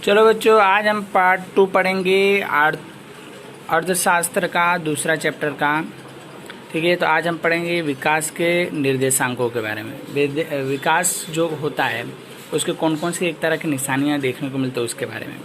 चलो बच्चों, आज हम पार्ट 2 पढ़ेंगे अर्थशास्त्र का दूसरा चैप्टर का। ठीक है, तो आज हम पढ़ेंगे विकास के निर्देशांकों के बारे में। विकास जो होता है उसके कौन कौन सी एक तरह की निशानियां देखने को मिलती है उसके बारे में।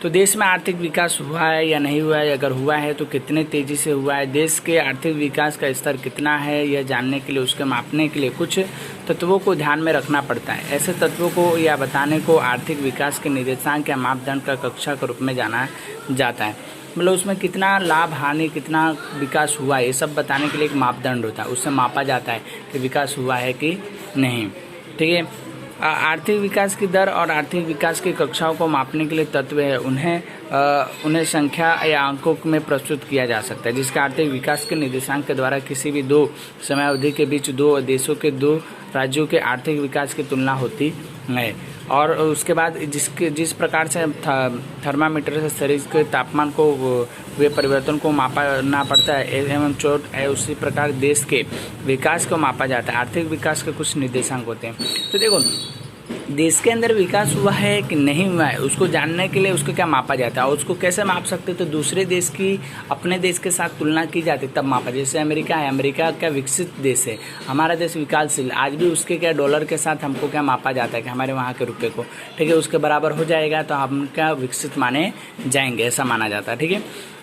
तो देश में आर्थिक विकास हुआ है या नहीं हुआ है, अगर हुआ है तो कितने तेजी से हुआ है, देश के आर्थिक विकास का स्तर कितना है, यह जानने के लिए उसके मापने के लिए कुछ तत्वों को ध्यान में रखना पड़ता है। ऐसे तत्वों को या बताने को आर्थिक विकास के निर्देशांक या मापदंड का कक्षा के रूप में जाना जाता है। मतलब उसमें कितना लाभ हानि, कितना विकास हुआ है, ये सब बताने के लिए एक मापदंड होता है, उससे मापा जाता है कि विकास हुआ है कि नहीं। ठीक है, आर्थिक विकास की दर और आर्थिक विकास की कक्षाओं को मापने के लिए तत्व है, उन्हें संख्या या अंकों में प्रस्तुत किया जा सकता है, जिसका आर्थिक विकास के निर्देशांक के द्वारा किसी भी दो समयावधि के बीच दो देशों के दो राज्यों के आर्थिक विकास की तुलना होती है। और उसके बाद जिस प्रकार से थर्मामीटर से शरीर के तापमान को हुए परिवर्तन को मापना पड़ता है एवं चोट है, उसी प्रकार देश के विकास को मापा जाता है। आर्थिक विकास के कुछ निर्देशांक होते हैं। तो देखो, देश के अंदर विकास हुआ है कि नहीं हुआ है, उसको जानने के लिए उसको क्या मापा जाता है और उसको कैसे माप सकते हैं। तो दूसरे देश की अपने देश के साथ तुलना की जाती है तब मापा। जैसे अमेरिका है, अमेरिका क्या विकसित देश है, हमारा देश विकासशील, आज भी उसके क्या डॉलर के साथ हमको क्या मापा जाता है कि हमारे वहाँ के रुपये को, ठीक है, उसके बराबर हो जाएगा तो हम क्या विकसित माने जाएंगे, ऐसा माना जाता है। ठीक है,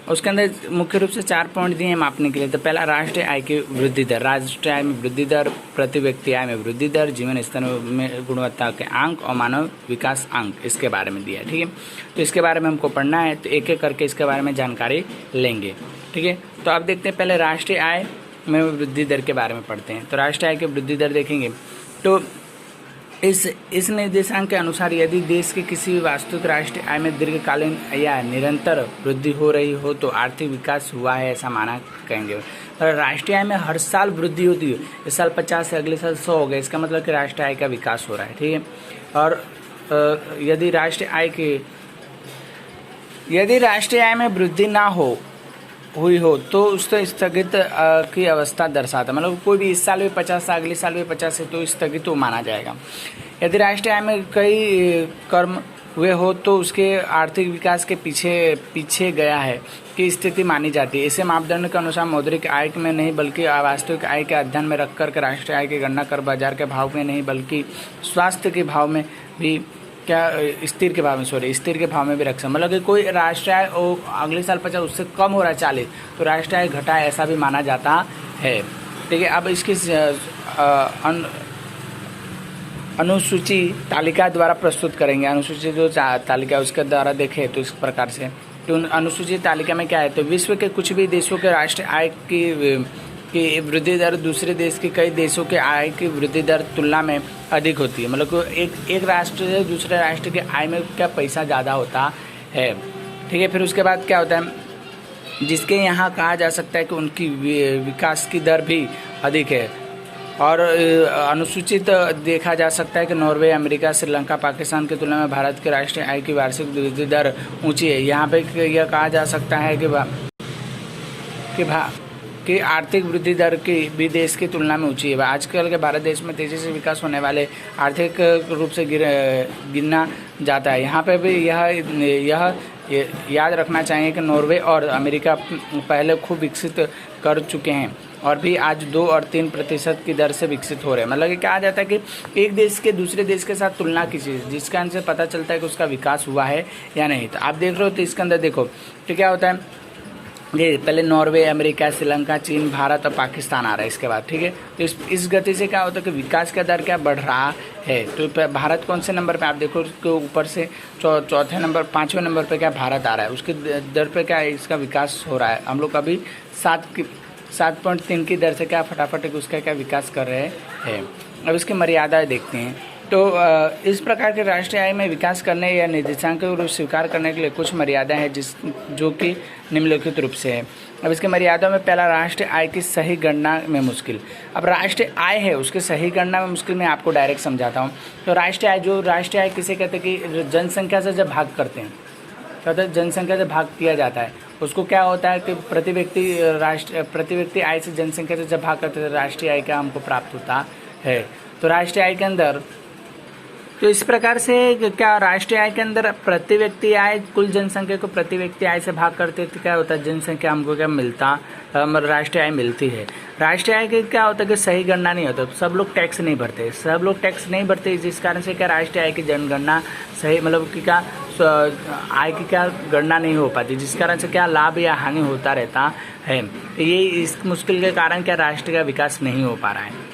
उसके अंदर मुख्य रूप से 4 पॉइंट दिए हैं मापने के लिए। तो पहला, राष्ट्रीय आय की वृद्धि दर, राष्ट्रीय आय में वृद्धि दर, प्रति व्यक्ति आय में वृद्धि दर, जीवन स्तर में गुणवत्ता के अंक और मानव विकास अंक, इसके बारे में दिया है। ठीक है, तो इसके बारे में हमको पढ़ना है, तो एक एक करके इसके बारे में जानकारी लेंगे। ठीक है, तो आप देखते हैं, पहले राष्ट्रीय आय में वृद्धि दर के बारे में पढ़ते हैं। तो राष्ट्रीय आय की वृद्धि दर देखेंगे तो इस निर्देशांक के अनुसार यदि देश के किसी वास्तविक राष्ट्रीय आय में दीर्घकालीन या निरंतर वृद्धि हो रही हो तो आर्थिक विकास हुआ है, ऐसा माना कहेंगे। और राष्ट्रीय आय में हर साल वृद्धि होती है, इस साल 50 है, अगले साल 100 हो गया, इसका मतलब कि राष्ट्रीय आय का विकास हो रहा है। ठीक है, और यदि राष्ट्रीय आय में वृद्धि ना हुई हो तो उसको स्थगित की अवस्था दर्शाता, मतलब कोई भी इस साल भी 50 है, अगले साल भी 50 है तो स्थगित तो माना जाएगा। यदि राष्ट्रीय आय में कई कर्म हुए हो तो उसके आर्थिक विकास के पीछे गया है की स्थिति मानी जाती है। इसे मापदंड के अनुसार मौद्रिक आय में नहीं बल्कि वास्तविक आय के अध्ययन में रखकर के राष्ट्रीय आय की गणना कर बाजार के भाव में नहीं बल्कि स्वास्थ्य के भाव में भी स्थिर के भाव में भी रख सकते। मतलब कि कोई राष्ट्रीय आय अगले साल 50 उससे कम हो रहा है 40 तो राष्ट्रीय आय घटा है, ऐसा भी माना जाता है। ठीक है, अब इसकी अनुसूची तालिका द्वारा प्रस्तुत करेंगे। अनुसूची जो तालिका उसके द्वारा देखें तो इस प्रकार से, तो अनुसूची तालिका में क्या है, तो विश्व के कुछ भी देशों के राष्ट्रीय आय की वृद्धि दर दूसरे देश के कई देशों के आय की वृद्धि दर तुलना में अधिक होती है। मतलब एक राष्ट्र से दूसरे राष्ट्र के आय में क्या पैसा ज़्यादा होता है। ठीक है, फिर उसके बाद क्या होता है, जिसके यहाँ कहा जा सकता है कि उनकी विकास की दर भी अधिक है। और अनुसूचित देखा जा सकता है कि नॉर्वे, अमेरिका, श्रीलंका, पाकिस्तान की तुलना में भारत के राष्ट्रीय आय की वार्षिक वृद्धि दर ऊँची है। यहाँ पे यह कहा जा सकता है कि आर्थिक वृद्धि दर की भी देश की तुलना में ऊंची है। आजकल के भारत देश में तेज़ी से विकास होने वाले आर्थिक रूप से गिना जाता है। यहाँ पे भी यह याद रखना चाहिए कि नॉर्वे और अमेरिका पहले खूब विकसित कर चुके हैं और भी आज 2 और 3% की दर से विकसित हो रहे हैं। मतलब कि कहा जाता है कि एक देश के दूसरे देश के साथ तुलना कीजिए, जिसका इनसे पता चलता है कि उसका विकास हुआ है या नहीं। तो आप देख रहे हो, तो इसके अंदर देखो तो क्या होता है, ये पहले नॉर्वे, अमेरिका, श्रीलंका, चीन, भारत और पाकिस्तान आ रहा है इसके बाद। ठीक है, तो इस गति से क्या होता है कि विकास का दर क्या बढ़ रहा है। तो भारत कौन से नंबर पे, आप देखो उसके ऊपर से चौथे नंबर, 5वें नंबर पे क्या भारत आ रहा है, उसके दर पे क्या इसका विकास हो रहा है। हम लोग अभी 7.3 की दर से क्या फटाफट उसका क्या विकास कर रहे हैं। अब इसकी मर्यादाएँ देखते हैं। तो इस प्रकार के राष्ट्रीय आय में विकास करने या निर्देशांक को स्वीकार करने के लिए कुछ मर्यादाएं हैं जो कि निम्नलिखित रूप से है। अब इसके मर्यादाओं में पहला, राष्ट्रीय आय की सही गणना में मुश्किल। अब राष्ट्रीय आय है उसकी सही गणना में मुश्किल, मैं आपको डायरेक्ट समझाता हूँ। तो राष्ट्रीय आय किसे कहते हैं कि जनसंख्या से जब भाग करते हैं, क्या होता है, जनसंख्या से भाग किया जाता है, उसको क्या होता है कि प्रति व्यक्ति आय से जनसंख्या से जब भाग करते हैं राष्ट्रीय आय का हमको प्राप्त होता है। तो राष्ट्रीय आय के अंदर तो इस प्रकार से क्या राष्ट्रीय आय के अंदर प्रति व्यक्ति आय कुल जनसंख्या को प्रति व्यक्ति आय से भाग करते तो क्या होता है, जनसंख्या हमको क्या मिलता, राष्ट्रीय आय मिलती है। राष्ट्रीय आय के क्या होता है कि सही गणना नहीं होता, सब लोग टैक्स नहीं भरते, सब लोग टैक्स नहीं भरते, जिस कारण से क्या राष्ट्रीय आय की जनगणना सही मतलब कि क्या आय की क्या गणना नहीं हो पाती, जिस कारण से क्या लाभ या हानि होता रहता है। ये इस मुश्किल के कारण क्या राष्ट्र का विकास नहीं हो पा रहा है।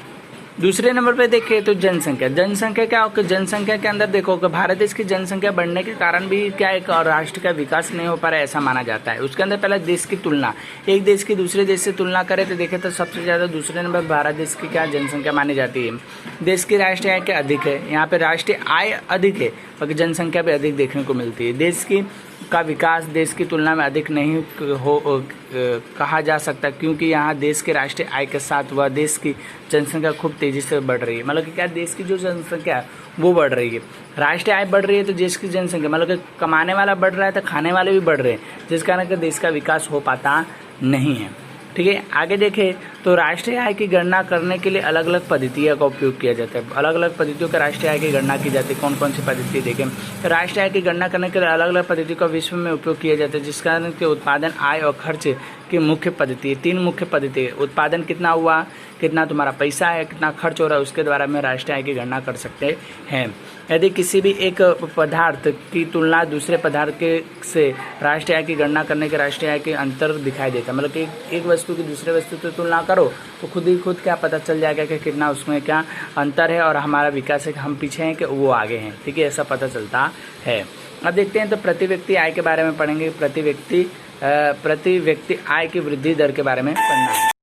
दूसरे नंबर पे देखिए तो जनसंख्या। जनसंख्या क्या होगा, जनसंख्या के अंदर देखो कि भारत देश की जनसंख्या बढ़ने के कारण भी क्या एक राष्ट्र का विकास नहीं हो पा रहा है ऐसा माना जाता है। उसके अंदर पहला देश की तुलना, एक देश की दूसरे देश से तुलना करें तो देखें तो सबसे ज़्यादा दूसरे नंबर भारत देश की क्या जनसंख्या मानी जाती है। देश की राष्ट्रीय आय क्या अधिक है, यहाँ पे राष्ट्रीय आय अधिक है और जनसंख्या भी अधिक देखने को मिलती है। देश की का विकास देश की तुलना में अधिक नहीं कहा जा सकता, क्योंकि यहाँ देश के राष्ट्रीय आय के साथ वह देश की जनसंख्या खूब तेजी से बढ़ रही है। मतलब कि क्या देश की जो जनसंख्या है वो बढ़ रही है, राष्ट्रीय आय बढ़ रही है तो देश की जनसंख्या मतलब कि कमाने वाला बढ़ रहा है तो खाने वाले भी बढ़ रहे हैं, जिस कारण कि देश का विकास हो पाता नहीं है। ठीक है, आगे देखें तो राष्ट्रीय आय की गणना करने के लिए अलग अलग पद्धतियों का उपयोग किया जाता है। अलग अलग पद्धतियों का राष्ट्रीय आय की गणना की जाती है। कौन कौन सी पद्धति देखें तो राष्ट्रीय आय की गणना करने के लिए अलग अलग पद्धति का विश्व में उपयोग किया जाता है, जिस कारण के उत्पादन, आय और खर्च की मुख्य पद्धति है। 3 मुख्य पद्धति है। उत्पादन कितना हुआ, कितना तुम्हारा पैसा है, कितना खर्च हो रहा है, उसके द्वारा में राष्ट्रीय आय की गणना कर सकते हैं। यदि किसी भी एक पदार्थ की तुलना दूसरे पदार्थ के से राष्ट्रीय आय की गणना करने के राष्ट्रीय आय के अंतर दिखाई देता है। मतलब कि एक वस्तु की दूसरे वस्तु से तुलना करो तो खुद ही खुद क्या पता चल जाएगा कि कितना उसमें क्या अंतर है और हमारा विकास है कि हम पीछे हैं कि वो आगे हैं। ठीक है, ऐसा पता चलता है। अब देखते हैं तो प्रति व्यक्ति आय के बारे में पढ़ेंगे। प्रति व्यक्ति आय की वृद्धि दर के बारे में पढ़ना है।